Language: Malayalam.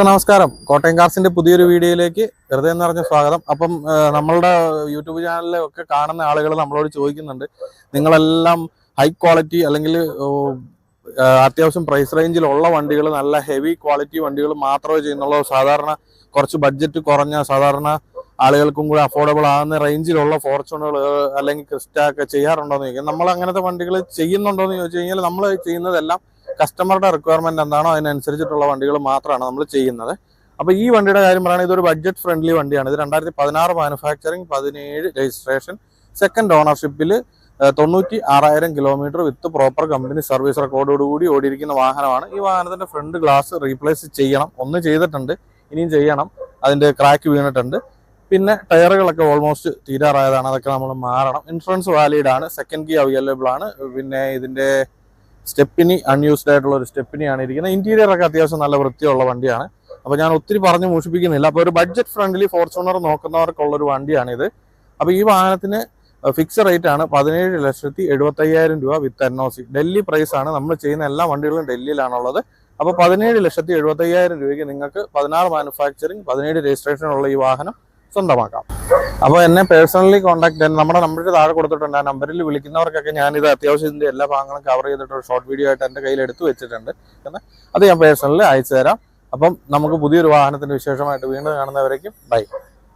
നമസ്കാരം. കോട്ടയം കാർസിന്റെ പുതിയൊരു വീഡിയോയിലേക്ക് ഹൃദയം നിറഞ്ഞ സ്വാഗതം. അപ്പം നമ്മളുടെ യൂട്യൂബ് ചാനലിലൊക്കെ കാണുന്ന ആളുകൾ നമ്മളോട് ചോദിക്കുന്നുണ്ട്, നിങ്ങളെല്ലാം ഹൈ ക്വാളിറ്റി അല്ലെങ്കിൽ അത്യാവശ്യം പ്രൈസ് റേഞ്ചിലുള്ള വണ്ടികൾ, നല്ല ഹെവി ക്വാളിറ്റി വണ്ടികൾ മാത്രമേ ചെയ്യുന്നുള്ളൂ, സാധാരണ കുറച്ച് ബഡ്ജറ്റ് കുറഞ്ഞ സാധാരണ ആളുകൾക്കും കൂടെ അഫോർഡബിൾ ആകുന്ന റേഞ്ചിലുള്ള ഫോർച്യൂണുകൾ അല്ലെങ്കിൽ ക്രിസ്റ്റ ഒക്കെ ചെയ്യാറുണ്ടോ എന്ന് ചോദിക്കാം. നമ്മൾ അങ്ങനത്തെ വണ്ടികൾ ചെയ്യുന്നുണ്ടോ എന്ന് ചോദിച്ചു കഴിഞ്ഞാൽ നമ്മൾ ചെയ്യുന്നതെല്ലാം കസ്റ്റമറുടെ റിക്വയർമെന്റ് എന്താണോ അതിനനുസരിച്ചിട്ടുള്ള വണ്ടികൾ മാത്രമാണ് നമ്മൾ ചെയ്യുന്നത്. അപ്പോൾ ഈ വണ്ടിയുടെ കാര്യം പറയുകയാണെങ്കിൽ ഇതൊരു ബഡ്ജറ്റ് ഫ്രണ്ട്ലി വണ്ടിയാണ്. ഇത് 2016 മാനുഫാക്ചറിങ്, 17 രജിസ്ട്രേഷൻ, സെക്കൻഡ് ഓണർഷിപ്പിൽ 96,000 kilometre with proper company service റെക്കോർഡോടുകൂടി ഓടിയിരിക്കുന്ന വാഹനമാണ്. ഈ വാഹനത്തിന്റെ ഫ്രണ്ട് ഗ്ലാസ് റീപ്ലേസ് ചെയ്യണം, ഒന്ന് ചെയ്തിട്ടുണ്ട്, ഇനിയും ചെയ്യണം. അതിന്റെ ക്രാക്ക് വീണിട്ടുണ്ട്. പിന്നെ ടയറുകളൊക്കെ ഓൾമോസ്റ്റ് തീരാറായതാണ്, അതൊക്കെ നമ്മൾ മാറണം. ഇൻഷുറൻസ് വാലിഡ് ആണ്, സെക്കൻഡ് കീ അവൈലബിൾ ആണ്. പിന്നെ ഇതിന്റെ സ്റ്റെപ്പിനി അൺയൂസ്ഡ് ആയിട്ടുള്ള ഒരു സ്റ്റെപ്പിനിയാണ് ഇരിക്കുന്നത്. ഇന്റീരിയർ ഒക്കെ അത്യാവശ്യം നല്ല വൃത്തിയുള്ള വണ്ടിയാണ്. അപ്പോൾ ഞാൻ ഒത്തിരി പറഞ്ഞ് മൂഷിപ്പിക്കുന്നില്ല. അപ്പോൾ ഒരു ബഡ്ജറ്റ് ഫ്രണ്ട്ലി ഫോർച്യൂണർ നോക്കുന്നവർക്കുള്ളൊരു വണ്ടിയാണിത്. അപ്പോൾ ഈ വാഹനത്തിന് ഫിക്സ് റേറ്റ് ആണ് 17,75,000 രൂപ വിത്ത് NOC. ഡൽഹി പ്രൈസ് ആണ്. നമ്മൾ ചെയ്യുന്ന എല്ലാ വണ്ടികളും ഡൽഹിയിലാണുള്ളത്. അപ്പോൾ 17,75,000 രൂപയ്ക്ക് നിങ്ങൾക്ക് 16 മാനുഫാക്ചറിങ്, 17 രജിസ്ട്രേഷൻ ഉള്ള ഈ വാഹനം സ്വന്തമാക്കാം. അപ്പോൾ എന്നെ പേഴ്സണലി കോൺടാക്ട് ചെയ്യാൻ നമ്മുടെ നമ്പറിൽ താഴെ കൊടുത്തിട്ടുണ്ട്. ആ നമ്പറിൽ വിളിക്കുന്നവർക്കൊക്കെ ഞാനിത് അത്യാവശ്യം ഇതിന്റെ എല്ലാ ഭാഗങ്ങളും കവർ ചെയ്തിട്ട് ഒരു ഷോർട്ട് വീഡിയോ ആയിട്ട് എൻ്റെ കയ്യിൽ എടുത്തു വെച്ചിട്ടുണ്ട്. അത് ഞാൻ പേഴ്സണലി അയച്ചു തരാം. അപ്പം നമുക്ക് പുതിയൊരു വാഹനത്തിന്റെ വിശേഷമായിട്ട് വീണ്ടും കാണുന്നവരേക്കും ബൈ.